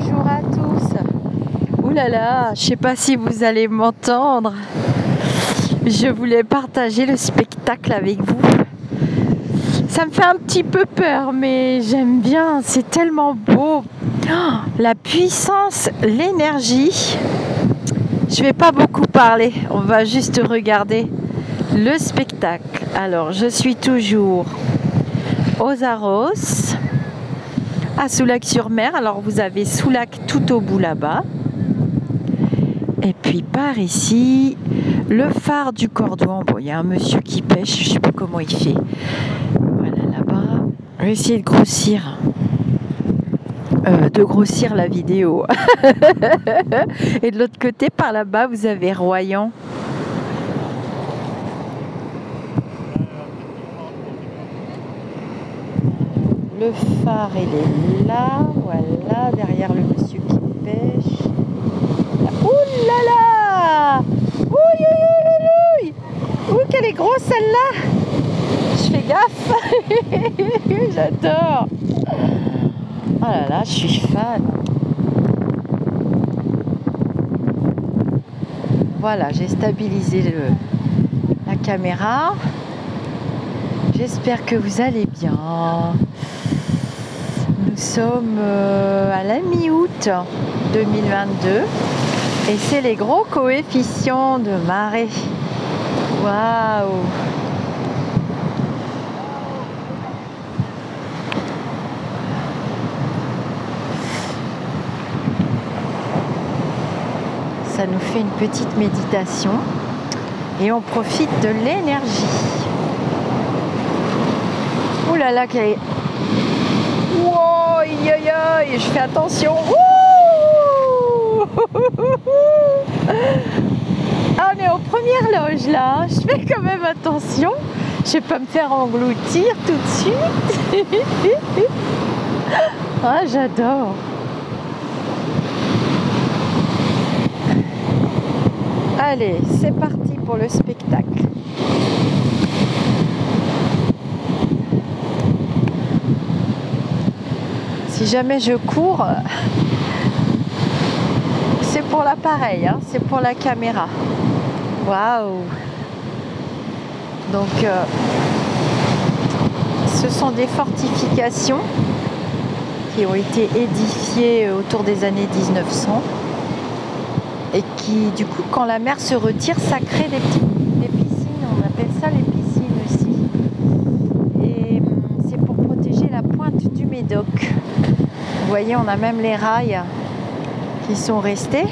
Bonjour à tous. Ouh là là, je sais pas si vous allez m'entendre. Je voulais partager le spectacle avec vous. Ça me fait un petit peu peur, mais j'aime bien. C'est tellement beau. Oh, la puissance, l'énergie. Je vais pas beaucoup parler. On va juste regarder le spectacle. Alors, je suis toujours aux Arros, à Soulac-sur-Mer. Alors, vous avez Soulac tout au bout là-bas. Et puis, par ici, le phare du Cordouan. Bon, il y a un monsieur qui pêche. Je sais pas comment il fait. Voilà, là-bas. Je vais essayer de grossir la vidéo. Et de l'autre côté, par là-bas, vous avez Royan. Le phare, il est là, voilà, derrière le monsieur qui pêche. Ouh là là! Ouh, ouh, ouh, ouh, ouh, qu'elle est grosse celle-là! Je fais gaffe! J'adore! Oh là là, je suis fan! Voilà, j'ai stabilisé la caméra. J'espère que vous allez bien. Nous sommes à la mi-août 2022 et c'est les gros coefficients de marée. Waouh! Ça nous fait une petite méditation et on profite de l'énergie. Ouh là là, quelle est... Wow, je fais attention. Ouh. Ah, on est aux premières loges là. Je fais quand même attention. Je vais pas me faire engloutir tout de suite. Ah, j'adore. Allez, c'est parti pour le spectacle. Si jamais je cours, c'est pour l'appareil, hein, c'est pour la caméra. Waouh! Donc, ce sont des fortifications qui ont été édifiées autour des années 1900 et qui, du coup, quand la mer se retire, ça crée des piscines. On appelle ça les piscines aussi. Et c'est pour protéger la pointe du Médoc. Vous voyez, on a même les rails qui sont restés.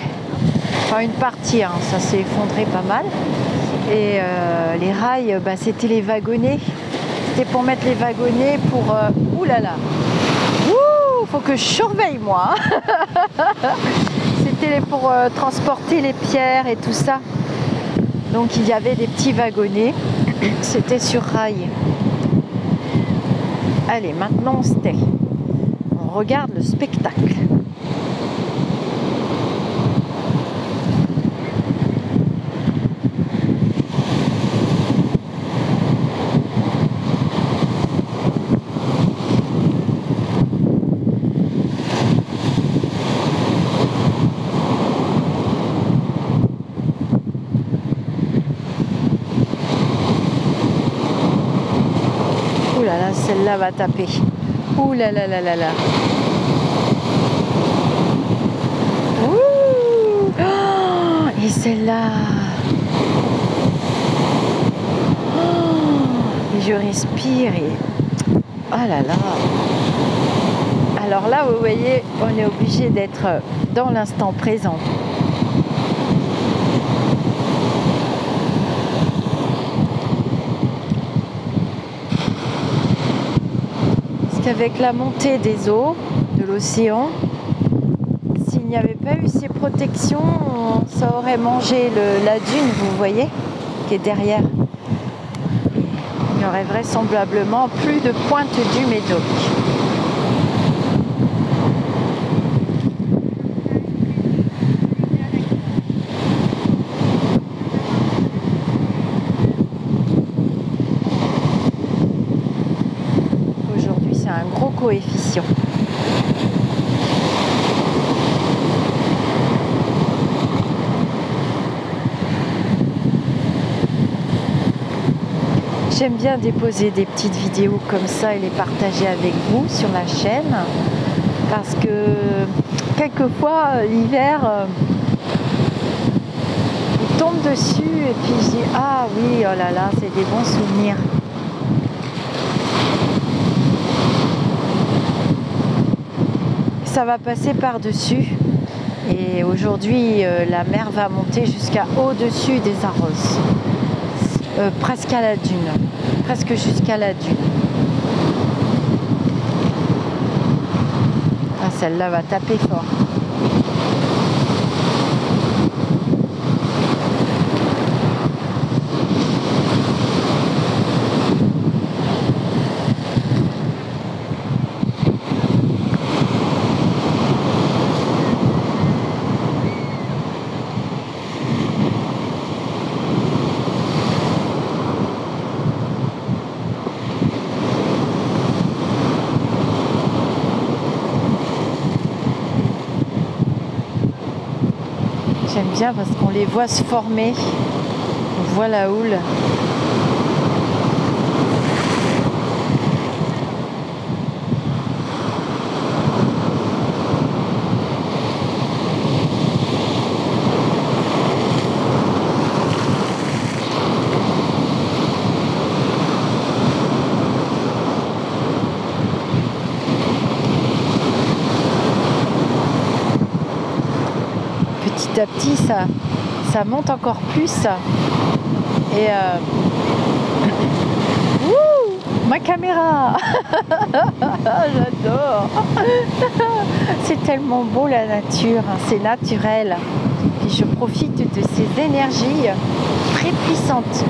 Enfin, une partie, hein, ça s'est effondré pas mal. Et les rails, bah, c'était les wagonnets. C'était pour mettre les wagonnets pour... Ouh là là! Ouh, faut que je surveille, moi. C'était pour transporter les pierres et tout ça. Donc, il y avait des petits wagonnets. C'était sur rail. Allez, maintenant, on se tait. On regarde le spectacle. Ouh là là, celle-là va taper. Ouh là là là là là. Ouh. Oh, et celle-là. Oh, et je respire et... Oh là là. Alors là, vous voyez, on est obligé d'être dans l'instant présent. Avec la montée des eaux de l'océan, s'il n'y avait pas eu ces protections, ça aurait mangé la dune, vous voyez, qui est derrière. Il n'y aurait vraisemblablement plus de pointe du Médoc. Un gros coefficient. J'aime bien déposer des petites vidéos comme ça et les partager avec vous sur la chaîne parce que quelquefois l'hiver il tombe dessus et puis je dis ah oui, oh là là, c'est des bons souvenirs. Ça va passer par-dessus et aujourd'hui la mer va monter jusqu'à au-dessus des Arrosses. Presque à la dune, presque jusqu'à la dune. Ah, celle-là va taper fort. J'aime bien parce qu'on les voit se former. On voit la houle. Petit à petit, ça monte encore plus. Et ouh, ma caméra. J'adore. C'est tellement beau la nature, hein, c'est naturel. Et je profite de ces énergies très puissantes.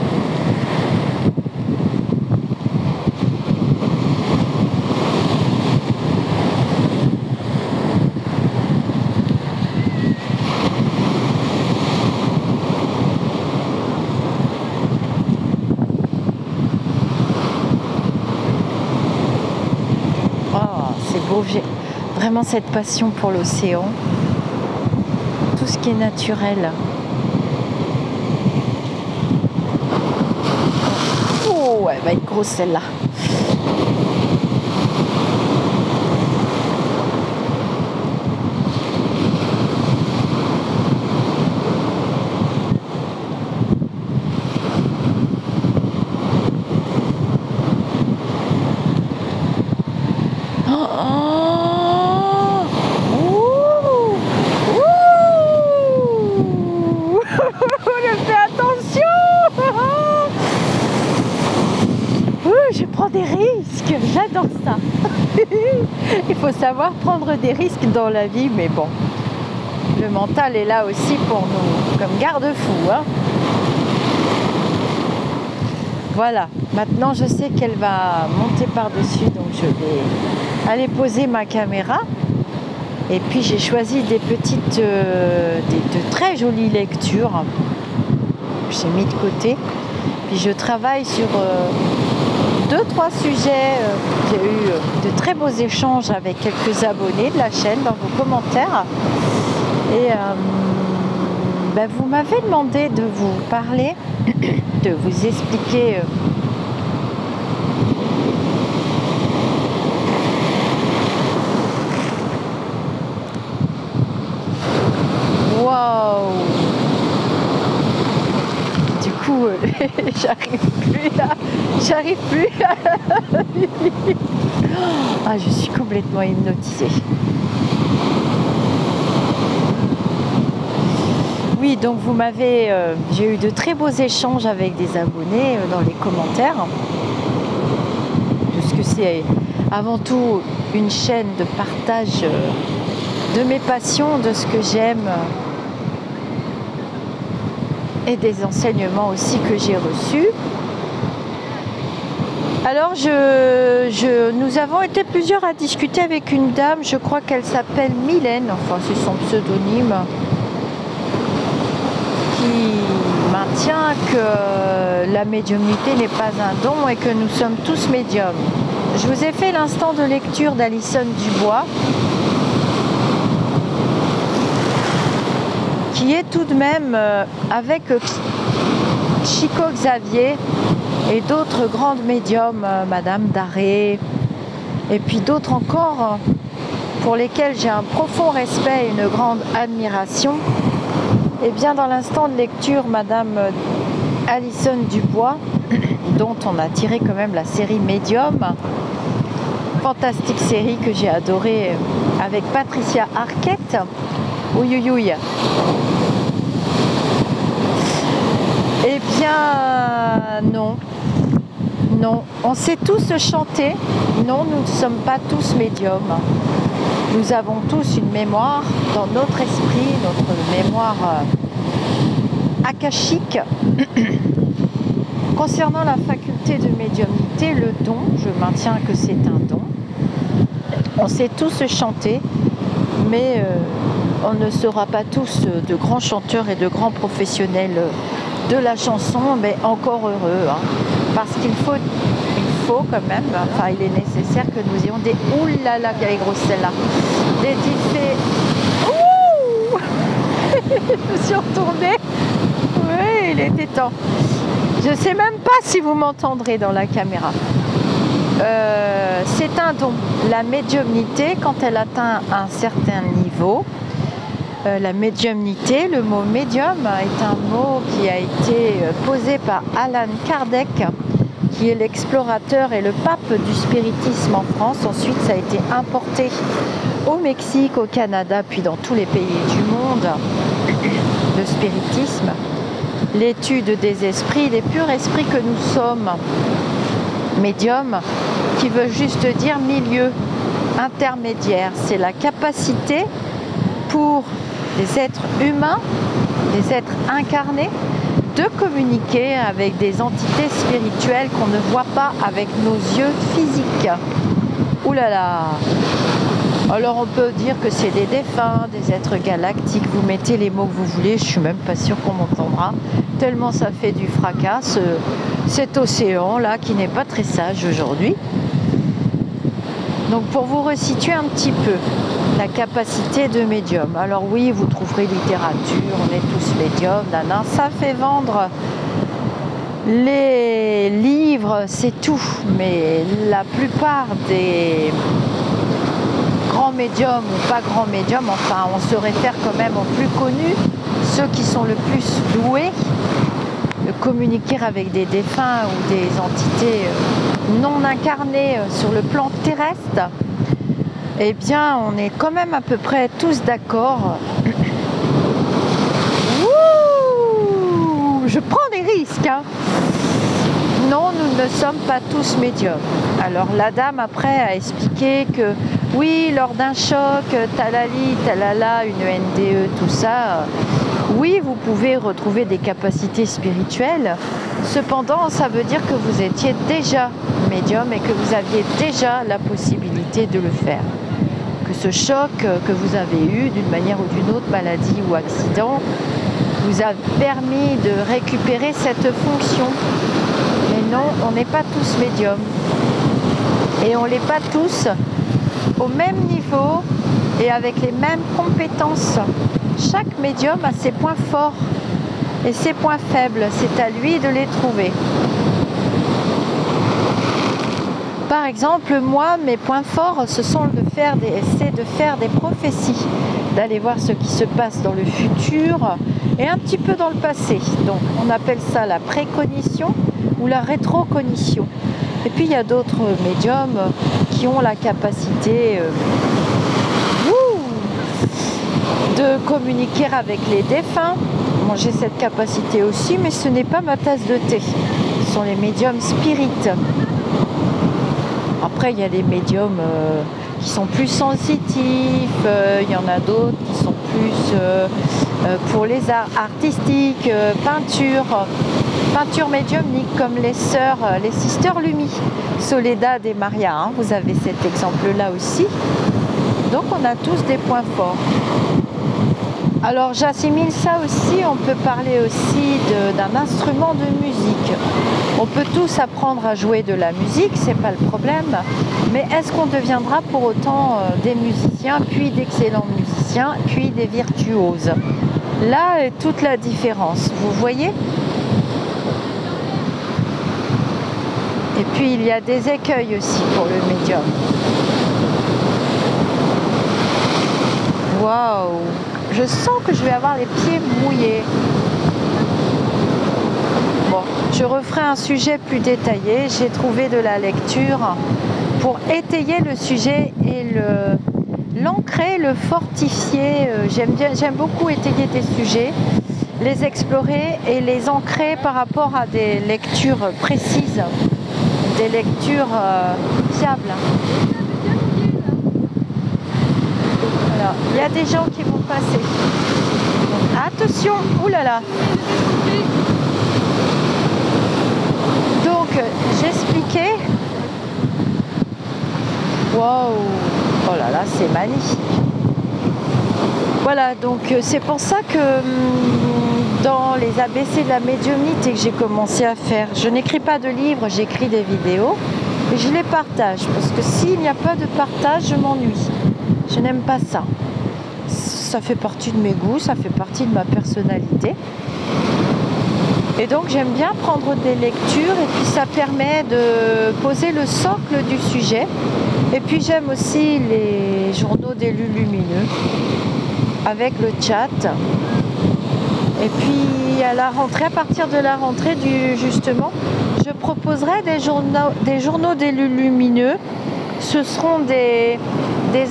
J'ai vraiment cette passion pour l'océan, tout ce qui est naturel. Oh, ouais, va être grosse celle-là. Je prends des risques, j'adore ça. Il faut savoir prendre des risques dans la vie, mais bon, le mental est là aussi pour nous, comme garde-fou, hein. Voilà, maintenant je sais qu'elle va monter par-dessus, donc je vais aller poser ma caméra. Et puis j'ai choisi des petites, de très jolies lectures. J'ai mis de côté. Puis je travaille sur 2-3 sujets. J'ai eu de très beaux échanges avec quelques abonnés de la chaîne dans vos commentaires. Et vous m'avez demandé de vous parler, de vous expliquer waouh. Du coup, j'arrive plus à... Ah, je suis complètement hypnotisée. Oui, donc vous m'avez... j'ai eu de très beaux échanges avec des abonnés dans les commentaires. Parce que c'est avant tout une chaîne de partage de mes passions, de ce que j'aime et des enseignements aussi que j'ai reçus. Alors nous avons été plusieurs à discuter avec une dame, je crois qu'elle s'appelle Mylène, enfin c'est son pseudonyme, qui maintient que la médiumnité n'est pas un don et que nous sommes tous médiums. Je vous ai fait l'instant de lecture d'Alison Dubois, qui est tout de même avec Chico Xavier et d'autres grandes médiums, Madame Daré, et puis d'autres encore pour lesquelles j'ai un profond respect et une grande admiration. Et bien dans l'instant de lecture, Madame Alison Dubois, dont on a tiré quand même la série Médium, fantastique série que j'ai adorée avec Patricia Arquette. Ouïouïouï. Eh bien non, non, on sait tous chanter. Non, nous ne sommes pas tous médiums. Nous avons tous une mémoire dans notre esprit, notre mémoire akashique. Concernant la faculté de médiumnité, le don, je maintiens que c'est un don. On sait tous chanter, mais on ne sera pas tous de grands chanteurs et de grands professionnels de la chanson, mais encore heureux, hein, parce qu'il faut quand même, enfin il est nécessaire que nous ayons des oulala, qu'elle est grosse celle-là, des diffés. Ouh je me suis retournée. Oui, il était temps. Je ne sais même pas si vous m'entendrez dans la caméra. C'est un don. La médiumnité, quand elle atteint un certain niveau, la médiumnité, le mot médium est un mot qui a été posé par Allan Kardec, qui est l'explorateur et le pape du spiritisme en France. Ensuite, ça a été importé au Mexique, au Canada, puis dans tous les pays du monde, le spiritisme. L'étude des esprits, des purs esprits que nous sommes, médium, qui veut juste dire milieu, intermédiaire. C'est la capacité pour des êtres humains, des êtres incarnés, de communiquer avec des entités spirituelles qu'on ne voit pas avec nos yeux physiques. Ouh là là! Alors on peut dire que c'est des défunts, des êtres galactiques, vous mettez les mots que vous voulez, je suis même pas sûre qu'on m'entendra, tellement ça fait du fracas, cet océan là qui n'est pas très sage aujourd'hui. Donc pour vous resituer un petit peu, la capacité de médium. Alors oui, vous trouverez littérature, on est tous médiums, nana, ça fait vendre les livres, c'est tout, mais la plupart des grands médiums ou pas grands médiums, enfin on se réfère quand même aux plus connus, ceux qui sont le plus doués de communiquer avec des défunts ou des entités non incarnées sur le plan terrestre. Eh bien on est quand même à peu près tous d'accord. Je prends des risques, hein. Non, nous ne sommes pas tous médiums. Alors la dame après a expliqué que oui, lors d'un choc, talali, talala, une NDE, tout ça, oui, vous pouvez retrouver des capacités spirituelles. Cependant, ça veut dire que vous étiez déjà médium et que vous aviez déjà la possibilité de le faire. Que ce choc que vous avez eu d'une manière ou d'une autre, maladie ou accident, vous a permis de récupérer cette fonction. Mais non, on n'est pas tous médiums. Et on n'est pas tous au même niveau et avec les mêmes compétences. Chaque médium a ses points forts et ses points faibles. C'est à lui de les trouver. Par exemple, moi, mes points forts, c'est de faire des prophéties, d'aller voir ce qui se passe dans le futur et un petit peu dans le passé. Donc, on appelle ça la précognition ou la rétrocognition. Et puis, il y a d'autres médiums qui ont la capacité de communiquer avec les défunts. Moi, j'ai cette capacité aussi, mais ce n'est pas ma tasse de thé. Ce sont les médiums spirites. Après, il y a des médiums qui sont plus sensitifs, il y en a d'autres qui sont plus pour les arts artistiques, peinture médiumnique, comme les sisters Lumi, Soledad et Maria, hein, vous avez cet exemple-là aussi. Donc on a tous des points forts. Alors j'assimile ça aussi, on peut parler aussi d'un instrument de musique. On peut tous apprendre à jouer de la musique, c'est pas le problème, mais est-ce qu'on deviendra pour autant des musiciens, puis d'excellents musiciens, puis des virtuoses? Là est toute la différence, vous voyez? Et puis il y a des écueils aussi pour le médium. Waouh! Je sens que je vais avoir les pieds mouillés. Bon, je referai un sujet plus détaillé. J'ai trouvé de la lecture pour étayer le sujet et l'ancrer, le fortifier. J'aime beaucoup étayer des sujets, les explorer et les ancrer par rapport à des lectures précises, des lectures fiables. Voilà. Il y a des gens qui vont passer. Donc, attention, oulala. Donc j'expliquais. Waouh! Oh là là, c'est magnifique. Voilà, donc c'est pour ça que dans les ABC de la médiumnité que j'ai commencé à faire, je n'écris pas de livres, j'écris des vidéos et je les partage parce que s'il n'y a pas de partage, je m'ennuie. Je n'aime pas ça. Ça fait partie de mes goûts, ça fait partie de ma personnalité. Et donc j'aime bien prendre des lectures et puis ça permet de poser le socle du sujet. Et puis j'aime aussi les journaux d'élus lumineux avec le chat. Et puis à la rentrée, à partir de la rentrée justement, je proposerai des journaux d'élus lumineux. Ce seront des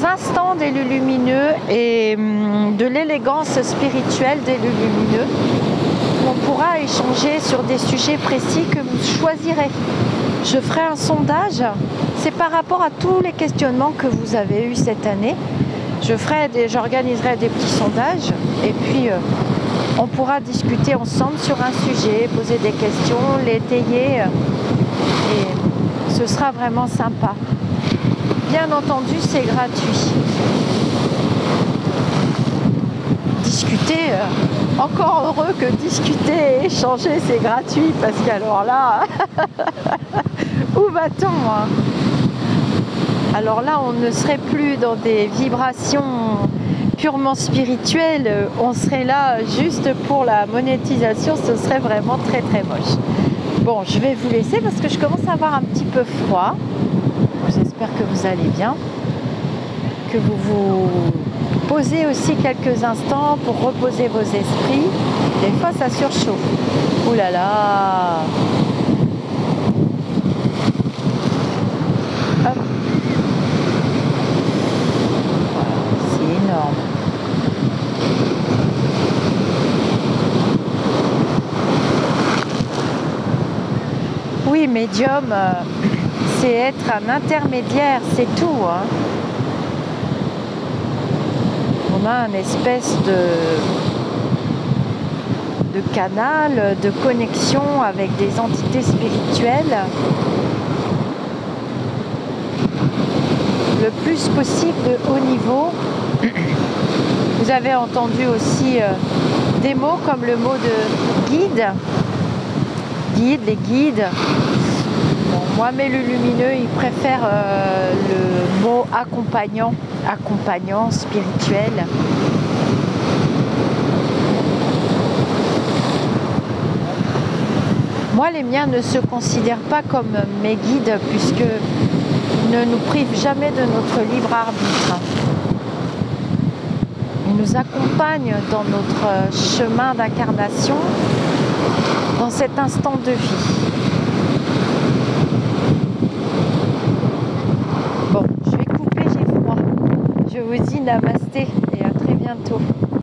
instants d'élus lumineux et de l'élégance spirituelle d'élus lumineux. On pourra échanger sur des sujets précis que vous choisirez. Je ferai un sondage, c'est par rapport à tous les questionnements que vous avez eus cette année. J'organiserai des petits sondages et puis on pourra discuter ensemble sur un sujet, poser des questions, l'étayer et ce sera vraiment sympa. Bien entendu, c'est gratuit. Discuter, encore heureux que discuter et échanger, c'est gratuit parce qu'alors là, où va-t-on hein? Alors là, on ne serait plus dans des vibrations purement spirituelles, on serait là juste pour la monétisation, ce serait vraiment très très moche. Bon, je vais vous laisser parce que je commence à avoir un petit peu froid. J'espère que vous allez bien, que vous vous posez aussi quelques instants pour reposer vos esprits. Des fois, ça surchauffe. Ouh là là! Hop. Voilà, c'est énorme. Oui, médium, c'est être un intermédiaire, c'est tout. Hein. On a une espèce de canal, de connexion avec des entités spirituelles. Le plus possible de haut niveau. Vous avez entendu aussi des mots comme le mot de guide. Les guides. Bon, moi, mes lumineux, ils préfèrent le mot accompagnant, spirituel. Moi, les miens ne se considèrent pas comme mes guides puisqu'ils ne nous privent jamais de notre libre arbitre. Ils nous accompagnent dans notre chemin d'incarnation, dans cet instant de vie. Bon, je vais couper, j'ai froid. Je vous dis namasté et à très bientôt.